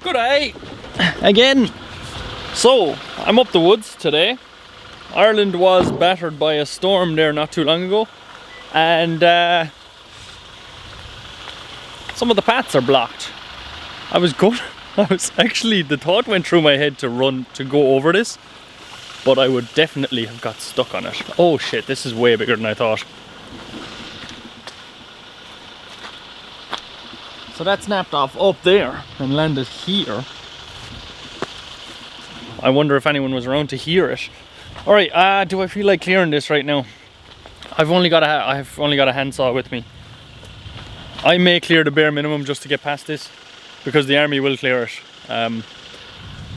Good day again. So, I'm up the woods today. Ireland was battered by a storm there not too long ago, and some of the paths are blocked. The thought went through my head to go over this, but I would definitely have got stuck on it. Oh shit, this is way bigger than I thought. So that snapped off up there and landed here. I wonder if anyone was around to hear it. Alright, do I feel like clearing this right now? I've only got a handsaw with me. I may clear the bare minimum just to get past this, because the army will clear it,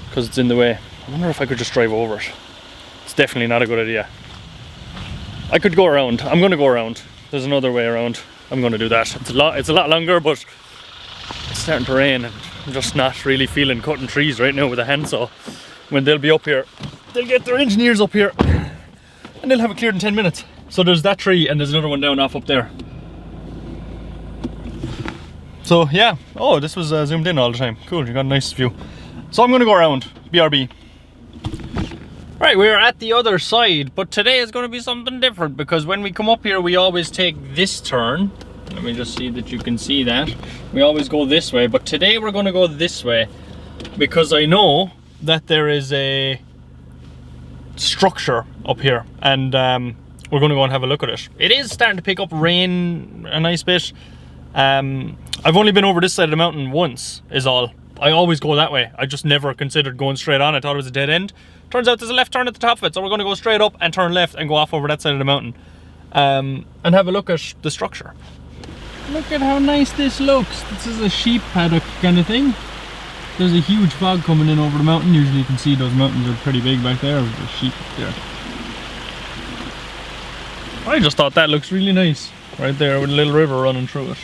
because it's in the way. I wonder if I could just drive over it. It's definitely not a good idea. I could go around. I'm going to go around. There's another way around. I'm going to do that. It's a lot longer, but it's starting to rain and I'm just not really feeling cutting trees right now with a handsaw. When they'll be up here, they'll get their engineers up here and they'll have it cleared in 10 minutes. So there's that tree and there's another one down off up there. So yeah, oh, this was zoomed in all the time. Cool, you got a nice view. So I'm gonna go around, BRB. Right, we're at the other side, but today is gonna be something different because when we come up here, we always take this turn. Let me just see that you can see that. We always go this way, but today we're gonna go this way because I know that there is a structure up here and we're gonna go and have a look at it. It is starting to pick up rain a nice bit. I've only been over this side of the mountain once, is all. I always go that way. I just never considered going straight on. I thought it was a dead end. Turns out there's a left turn at the top of it, so we're going to go straight up and turn left and go off over that side of the mountain and have a look at the structure. Look at how nice this looks. This is a sheep paddock kind of thing. There's a huge fog coming in over the mountain. Usually you can see those mountains are pretty big back there. There's sheep up there. I just thought that looks really nice right there with a little river running through it.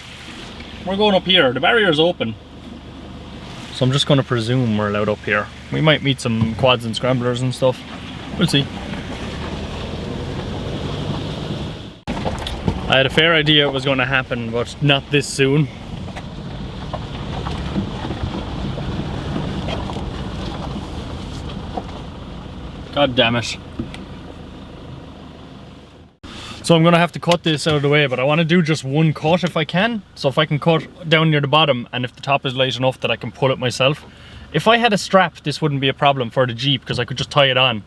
We're going up here. The barrier's open, so I'm just going to presume we're allowed up here. We might meet some quads and scramblers and stuff. We'll see. I had a fair idea it was going to happen, but not this soon. God damn it. So I'm going to have to cut this out of the way, but I want to do just one cut if I can. So if I can cut down near the bottom and if the top is light enough that I can pull it myself. If I had a strap, this wouldn't be a problem for the Jeep because I could just tie it on,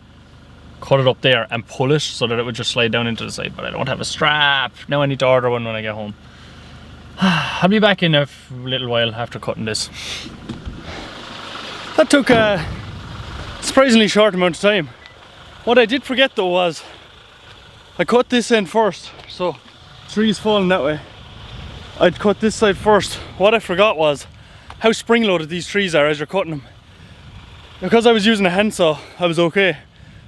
cut it up there and pull it so that it would just slide down into the side. But I don't have a strap. Now I need to order one when I get home. I'll be back in a little while after cutting this. That took a surprisingly short amount of time. What I did forget though was I cut this end first, so trees falling that way. I'd cut this side first. What I forgot was how spring-loaded these trees are as you're cutting them. Because I was using a handsaw, I was okay.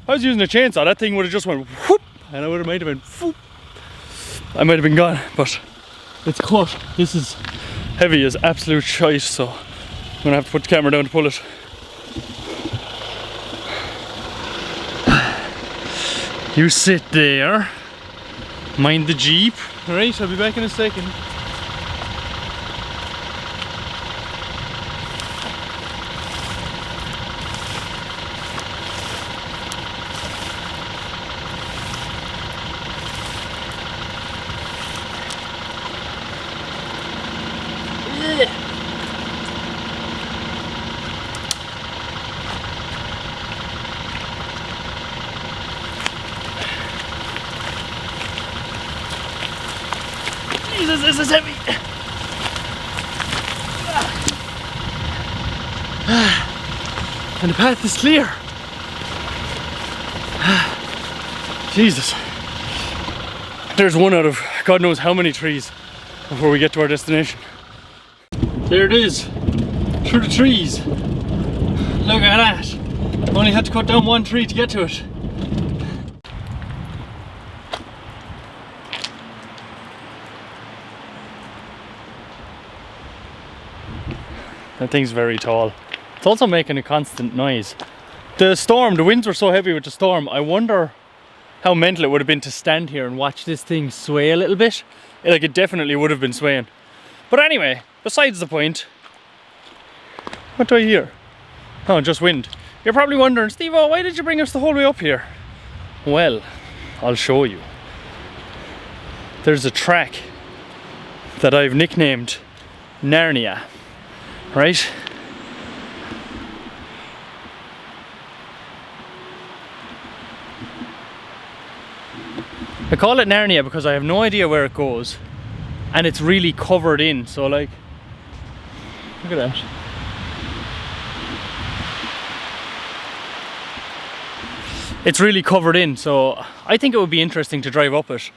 If I was using a chainsaw, that thing would have just went whoop, and I might have been whoop. I might have been gone, but it's cut. This is heavy as absolute shite, so I'm gonna have to put the camera down to pull it. You sit there, mind the Jeep. Alright, I'll be back in a second. Jesus, this is heavy! And the path is clear! Jesus. There's one out of God knows how many trees before we get to our destination. There it is, through the trees. Look at that! Only had to cut down one tree to get to it. That thing's very tall. It's also making a constant noise. The winds were so heavy with the storm, I wonder how mental it would have been to stand here and watch this thing sway a little bit. Like, it definitely would have been swaying. But anyway, besides the point, What do I hear? Oh, just wind. You're probably wondering, Steve-O, why did you bring us the whole way up here? Well, I'll show you. There's a track that I've nicknamed Narnia, right? I call it Narnia because I have no idea where it goes, and it's really covered in, so like, look at that. It's really covered in, so I think it would be interesting to drive up it.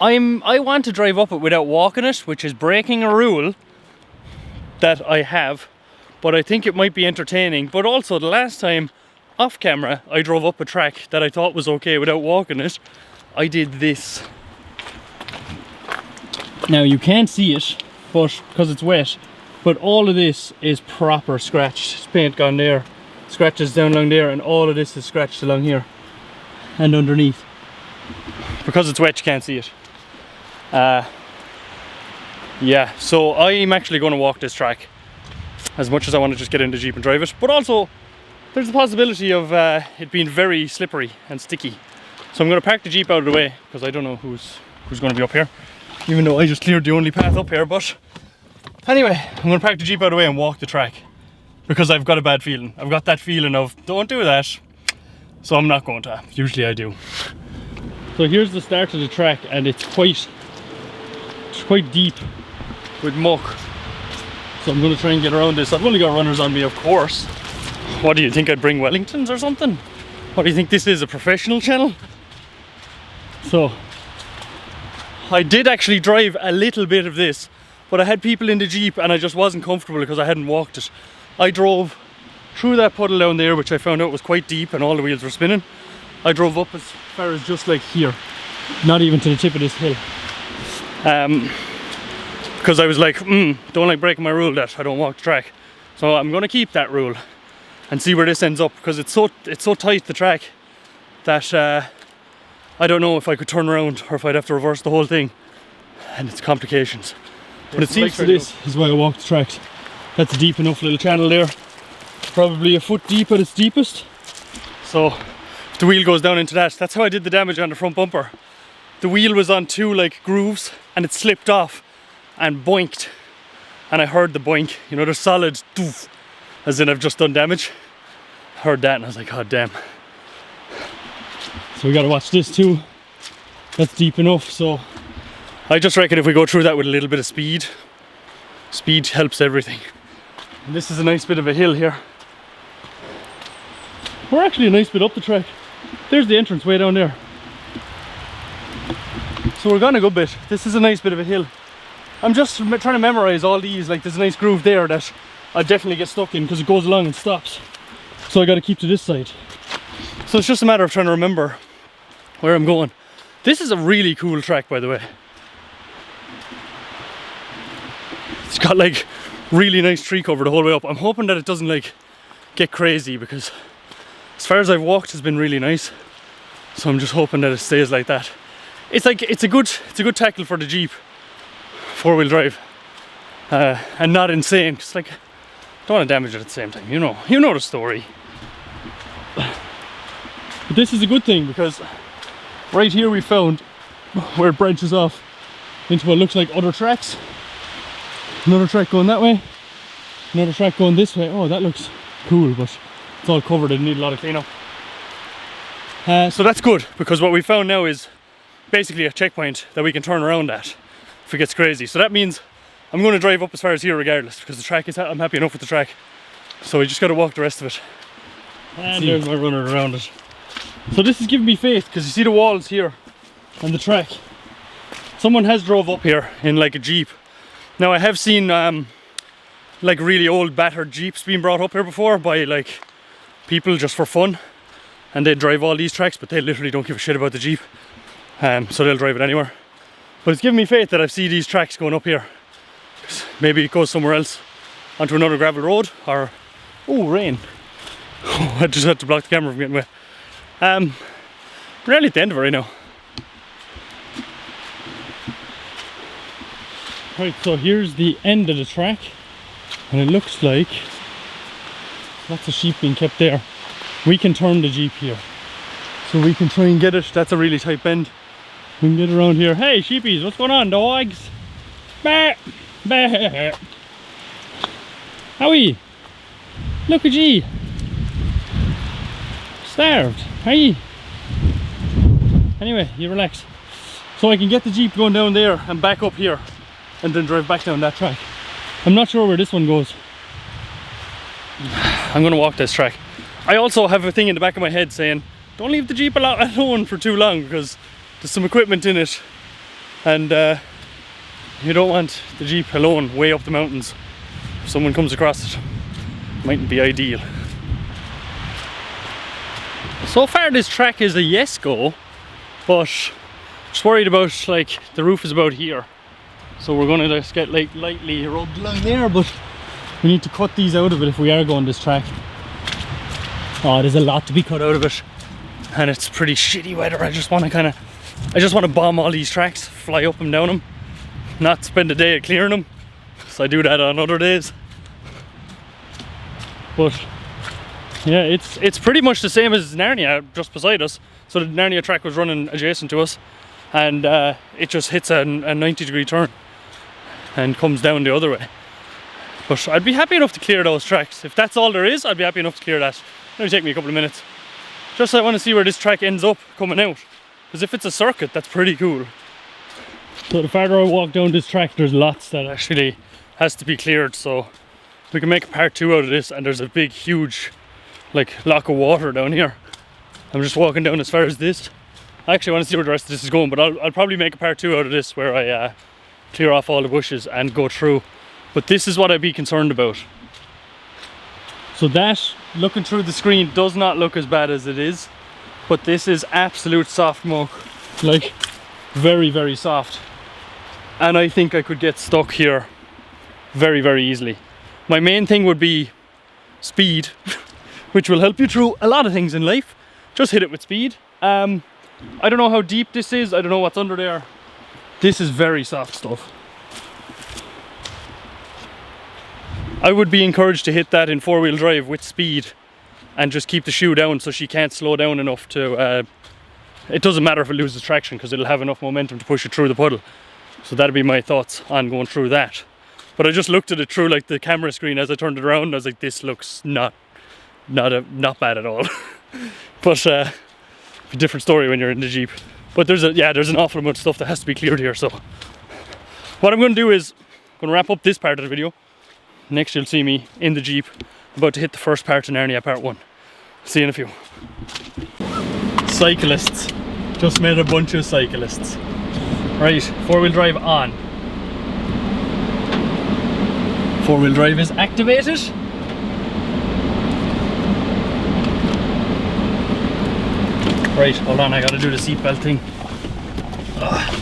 I want to drive up it without walking it, which is breaking a rule that I have, but I think it might be entertaining. But also, the last time off camera I drove up a track that I thought was okay without walking it, I did this. Now you can't see it, but because it's wet, but all of this is proper scratched. It's paint gone there, scratches down along there, and all of this is scratched along here and underneath. Because it's wet, you can't see it. Yeah, so I'm actually going to walk this track, as much as I want to just get in the Jeep and drive it. But also, there's the possibility of it being very slippery and sticky. So I'm going to park the Jeep out of the way, because I don't know who's going to be up here. Even though I just cleared the only path up here, but anyway, I'm going to park the Jeep out of the way and walk the track. Because I've got a bad feeling. I've got that feeling of, don't do that. So I'm not going to. Usually I do. So here's the start of the track, and it's quite deep with muck. So I'm going to try and get around this. I've only got runners on me, of course. What do you think, I'd bring Wellingtons or something? What do you think, this is a professional channel? So I did actually drive a little bit of this, but I had people in the Jeep and I just wasn't comfortable because I hadn't walked it. I drove through that puddle down there, which I found out was quite deep and all the wheels were spinning. I drove up as far as just like here, not even to the tip of this hill. Because I was like, don't like breaking my rule that I don't walk the track. So I'm going to keep that rule and see where this ends up, because it's so tight, the track, that I don't know if I could turn around or if I'd have to reverse the whole thing, and it's complications. But it seems to this is why I walk the tracks. That's a deep enough little channel there, probably a foot deep at its deepest. So if the wheel goes down into that, that's how I did the damage on the front bumper. The wheel was on two like grooves and it slipped off and boinked, and I heard the boink, you know, the solid doof, as in I've just done damage. I heard that and I was like, god damn. So we gotta watch this too. That's deep enough, so I just reckon if we go through that with a little bit of speed helps everything. And this is a nice bit of a hill here. We're actually a nice bit up the track. There's the entrance way down there. So we're gone a good bit. This is a nice bit of a hill. I'm just trying to memorize all these. Like, there's a nice groove there that I definitely get stuck in because it goes along and stops. So I got to keep to this side. So it's just a matter of trying to remember where I'm going. This is a really cool track, by the way. It's got like really nice tree cover the whole way up. I'm hoping that it doesn't like get crazy, because as far as I've walked has been really nice. So I'm just hoping that it stays like that. It's like it's a good tackle for the Jeep, 4-wheel drive, and not insane. Cause like, don't want to damage it at the same time. You know the story. But this is a good thing, because right here we found where it branches off into what looks like other tracks. Another track going that way, another track going this way. Oh, that looks cool, but it's all covered and need a lot of cleanup. So that's good, because what we found now is basically a checkpoint that we can turn around at if it gets crazy. So that means I'm going to drive up as far as here regardless, because the track is, I'm happy enough with the track. So we just got to walk the rest of it. And there's my runner around it. So this is giving me faith, because you see the walls here and the track. Someone has drove up here in like a Jeep. Now I have seen like really old battered Jeeps being brought up here before by like people just for fun, and they drive all these tracks, but they literally don't give a shit about the Jeep, so they'll drive it anywhere. But it's given me faith that I see these tracks going up here. Maybe it goes somewhere else onto another gravel road, or oh, rain. I just had to block the camera from getting wet. We're nearly at the end of it right now. Right, so here's the end of the track, and it looks like lots of sheep being kept there. We can turn the Jeep here, so we can try and get it. That's a really tight bend. We can get around here. Hey sheepies, what's going on, dogs? Bah, bah. How are you? Look at you. Starved, are you? Anyway, you relax. So I can get the Jeep going down there and back up here and then drive back down that track. I'm not sure where this one goes. I'm gonna walk this track. I also have a thing in the back of my head saying, don't leave the Jeep alone for too long, because there's some equipment in it and you don't want the Jeep alone way up the mountains. If someone comes across it, mightn't be ideal. So far this track is a yes go, but just worried about, like, the roof is about here. So we're gonna just get like lightly rubbed along there, but we need to cut these out of it if we are going this track. Oh, there's a lot to be cut out of it. And it's pretty shitty weather. I just want to bomb all these tracks, fly up and down them, not spend a day clearing them, so I do that on other days. But yeah, it's pretty much the same as Narnia just beside us. So the Narnia track was running adjacent to us, and it just hits a 90-degree turn and comes down the other way. But I'd be happy enough to clear those tracks. If that's all there is, I'd be happy enough to clear that. It'll take me a couple of minutes. Just I want to see where this track ends up coming out. Because if it's a circuit, that's pretty cool. So the farther I walk down this track, there's lots that actually has to be cleared. So we can make a part 2 out of this, and there's a big, huge, like, lock of water down here. I'm just walking down as far as this. I actually want to see where the rest of this is going, but I'll probably make a part 2 out of this where I clear off all the bushes and go through. But this is what I'd be concerned about. So that, looking through the screen, does not look as bad as it is, but this is absolute soft muck, like very, very soft. And I think I could get stuck here very, very easily. My main thing would be speed, which will help you through a lot of things in life. Just hit it with speed. I don't know how deep this is, I don't know what's under there. This is very soft stuff. I would be encouraged to hit that in 4-wheel drive with speed and just keep the shoe down so she can't slow down enough to... it doesn't matter if it loses traction because it'll have enough momentum to push it through the puddle. So that'd be my thoughts on going through that. But I just looked at it through like the camera screen as I turned it around and I was like, this looks not bad at all. But a different story when you're in the Jeep. But there's an awful amount of stuff that has to be cleared here. So what I'm going to do is I'm going to wrap up this part of the video. Next you'll see me in the Jeep about to hit the first part of Narnia part 1. See you in a few. Cyclists. Just met a bunch of cyclists. Right, 4-wheel drive on. 4-wheel drive is activated. Right, hold on, I gotta do the seatbelt thing. Ugh.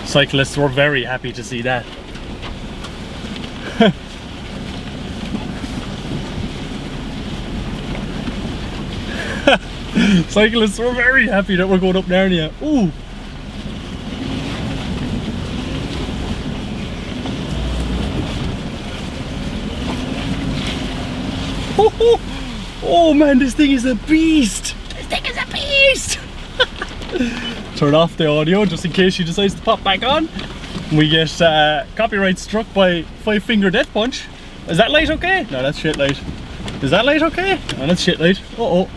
Cyclists were very happy to see that. Cyclists were very happy that we're going up Narnia. Ooh! Oh man, this thing is a beast! This thing is a beast! Turn off the audio just in case she decides to pop back on. We get copyright struck by 5-finger death punch. Is that light okay? No, that's shit light. Is that light okay? No, that's shit light. Uh-oh.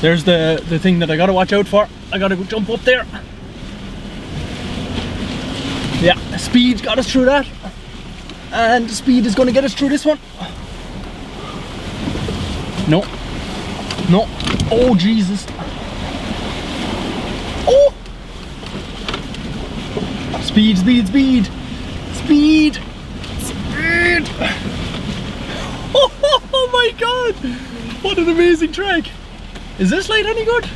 There's the thing that I gotta watch out for. I gotta go jump up there. Yeah, speed got us through that. And speed is gonna get us through this one. No. No. Oh, Jesus. Oh! Speed, speed, speed. Speed. Speed. Oh my God. What an amazing track. Is this light any good?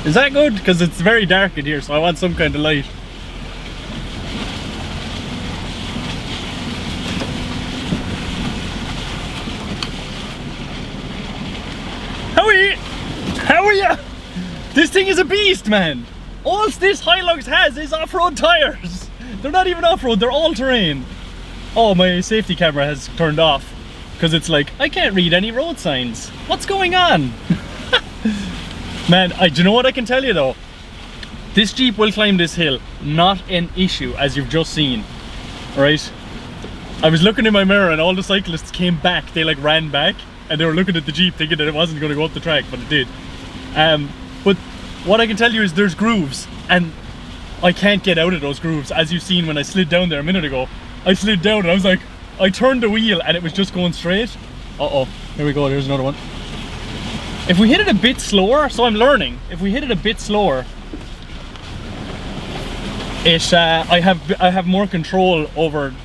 Is that good? Because it's very dark in here, so I want some kind of light. How are you? This thing is a beast, man. All this Hilux has is off-road tires. They're not even off-road, they're all-terrain. Oh, my safety camera has turned off because it's like, I can't read any road signs. What's going on? Man, do you know what I can tell you though? This Jeep will climb this hill, not an issue, as you've just seen, right? I was looking in my mirror and all the cyclists came back, they like ran back, and they were looking at the Jeep thinking that it wasn't going to go up the track, but it did. But what I can tell you is there's grooves, and I can't get out of those grooves, as you've seen when I slid down there a minute ago. I slid down and I was like, I turned the wheel and it was just going straight. Uh-oh, here we go, there's another one. If we hit it a bit slower, so I'm learning, if we hit it a bit slower, I have more control over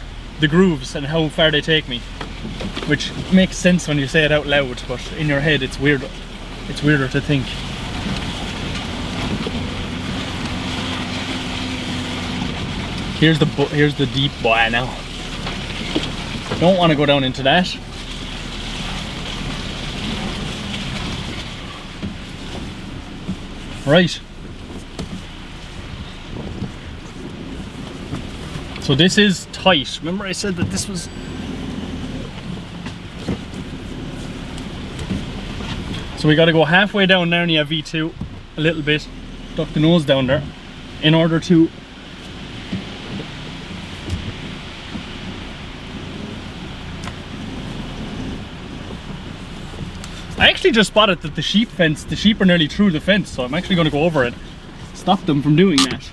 the grooves and how far they take me, which makes sense when you say it out loud, but in your head it's weird. It's weirder to think. Here's the deep boy now. Don't want to go down into that. Right. So this is tight. Remember I said that this was... So we got to go halfway down Narnia V2, a little bit, duck the nose down there, in order to... I actually just spotted that the sheep are nearly through the fence, so I'm actually going to go over it, stop them from doing that.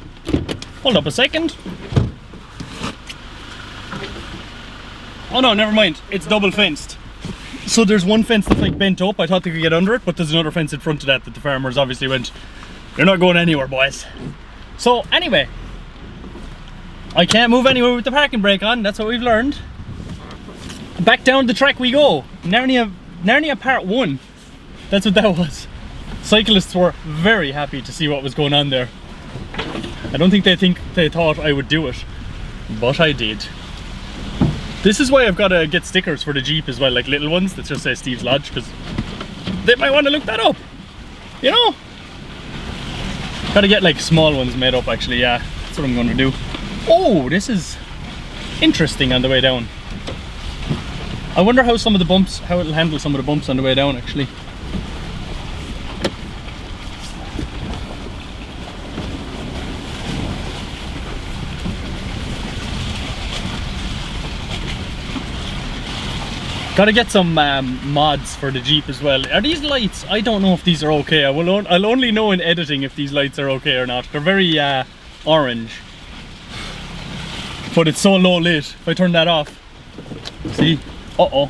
Hold up a second. Oh no, never mind, it's double fenced. So there's one fence that's like bent up, I thought they could get under it, but there's another fence in front of that the farmers obviously went, you're not going anywhere, boys. So anyway, I can't move anywhere with the parking brake on, that's what we've learned. Back down the track we go. Narnia Part 1, that's what that was. Cyclists were very happy to see what was going on there. I don't think they thought I would do it, but I did. This is why I've got to get stickers for the Jeep as well, like little ones that just say Steve's Lodge, because they might want to look that up, you know? Gotta get like small ones made up actually, yeah, that's what I'm going to do. Oh, this is interesting on the way down. I wonder how some of the bumps, how it'll handle some of the bumps on the way down actually. Gotta get some mods for the Jeep as well. Are these lights? I don't know if these are okay. I'll only know in editing if these lights are okay or not. They're very orange. But it's so low lit. If I turn that off, see? Uh-oh.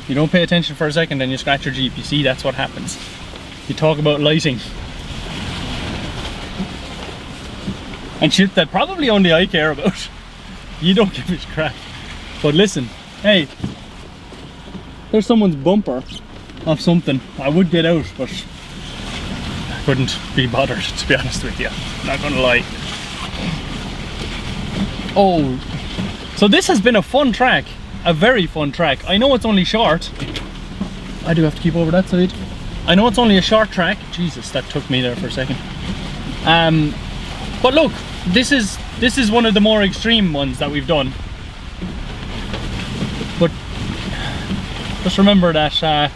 You don't pay attention for a second and you scratch your Jeep. You see, that's what happens. You talk about lighting. And shit that probably only I care about. You don't give a crap. But listen, hey. There's someone's bumper of something. I would get out, but I couldn't be bothered, to be honest with you. Not gonna lie. Oh, so this has been a fun track. A very fun track. I know it's only short. I do have to keep over that side. I know it's only a short track. Jesus, that took me there for a second. But look, this is one of the more extreme ones that we've done. But just remember that I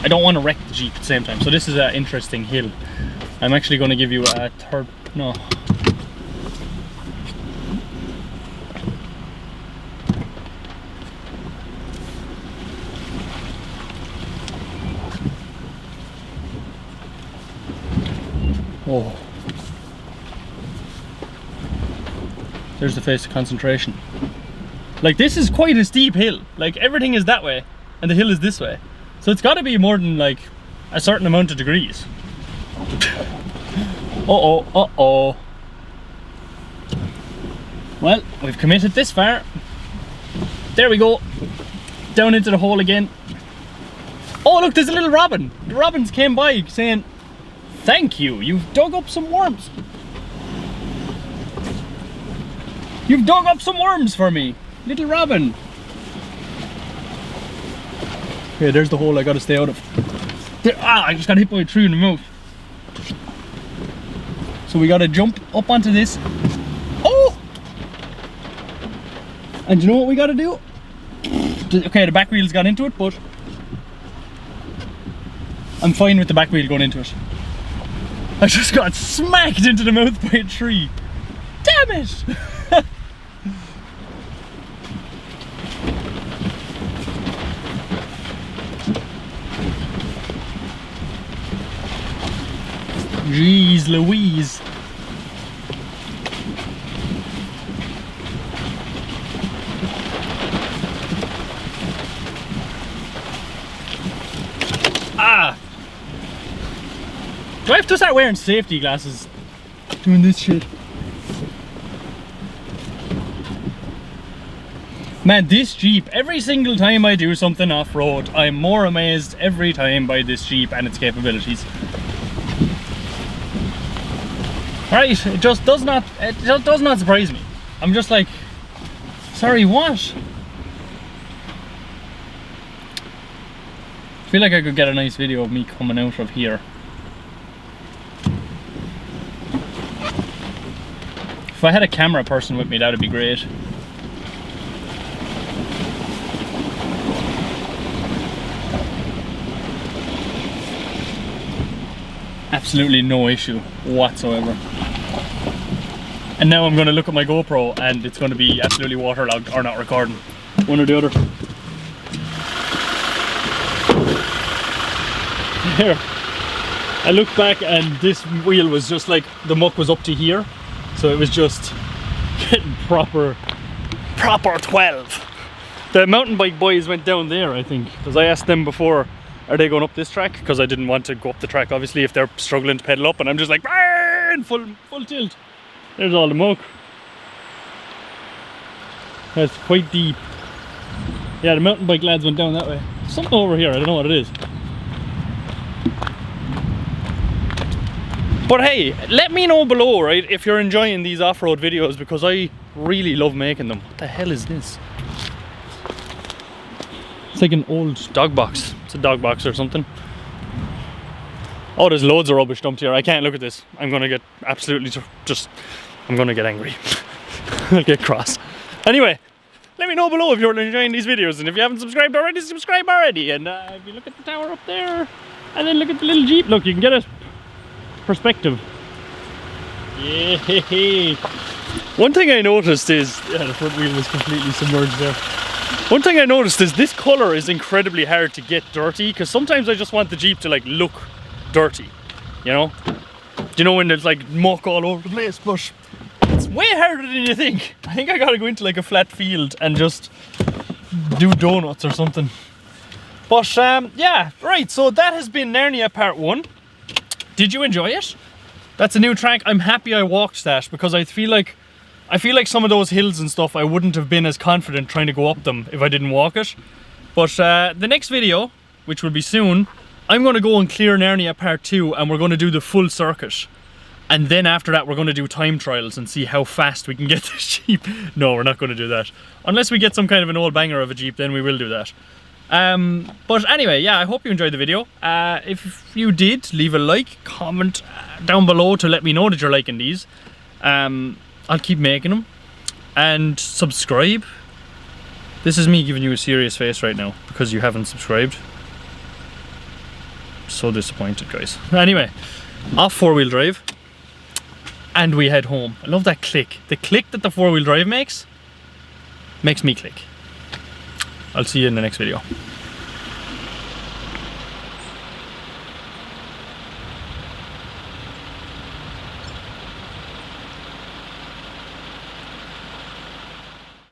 don't want to wreck the Jeep at the same time. So this is an interesting hill. I'm actually going to give you a third, no. Oh. There's the face of concentration. Like, this is quite a steep hill. Like, everything is that way and the hill is this way. So it's got to be more than like a certain amount of degrees. Uh-oh, uh-oh. Well, we've committed this far. There we go. Down into the hole again. Oh, look, there's a little robin. The robins came by saying, thank you, you've dug up some worms. You've dug up some worms for me. Little robin. Okay, there's the hole I gotta stay out of. There, I just got hit by a tree in the mouth. So we gotta jump up onto this. Oh! And you know what we gotta do? Okay, the back wheel's got into it, but I'm fine with the back wheel going into it. I just got smacked into the mouth by a tree. Damn it! Jeez Louise. Ah! Do I have to start wearing safety glasses doing this shit? Man, this Jeep, every single time I do something off-road, I'm more amazed every time by this Jeep and its capabilities. Right, it just does not surprise me. I'm just like, sorry, what? I feel like I could get a nice video of me coming out of here. If I had a camera person with me, that would be great. Absolutely no issue whatsoever. And now I'm going to look at my GoPro and it's going to be absolutely waterlogged or not recording. One or the other. Here. I looked back and this wheel was just like, the muck was up to here. So it was just getting proper 12. The mountain bike boys went down there, I think. Because I asked them before, are they going up this track? Because I didn't want to go up the track, obviously, if they're struggling to pedal up. And I'm just like, full tilt. There's all the muck. That's quite deep. Yeah, the mountain bike lads went down that way. Something over here, I don't know what it is. But hey, let me know below, right, if you're enjoying these off-road videos, because I really love making them. What the hell is this? It's like an old dog box. It's a dog box or something. Oh, there's loads of rubbish dumped here. I can't look at this. I'm gonna get absolutely I'm gonna get angry. I'll get cross. Anyway, let me know below if you're enjoying these videos, and if you haven't subscribed already, subscribe already. And if you look at the tower up there, and then look at the little Jeep, look, you can get it perspective. Yeah. One thing I noticed is, yeah, the front wheel was completely submerged there. One thing I noticed is this colour is incredibly hard to get dirty, because sometimes I just want the Jeep to like look dirty, you know? Do you know when there's like muck all over the place? But it's way harder than you think. I think I gotta go into like a flat field and just do donuts or something. But yeah, right, so that has been Narnia Part 1. Did you enjoy it? That's a new track. I'm happy I walked that, because I feel like some of those hills and stuff, I wouldn't have been as confident trying to go up them if I didn't walk it. But the next video, which will be soon, I'm going to go and clear Narnia Part 2, and we're going to do the full circuit. And then after that, we're going to do time trials and see how fast we can get this Jeep. No, we're not going to do that. Unless we get some kind of an old banger of a Jeep, then we will do that. But anyway, yeah, I hope you enjoyed the video. If you did, leave a like, comment down below to let me know that you're liking these. I'll keep making them. And subscribe. This is me giving you a serious face right now because you haven't subscribed. So disappointed, guys. Anyway, off four-wheel drive. And we head home. I love that click. The click that the four-wheel drive makes me click. I'll see you in the next video.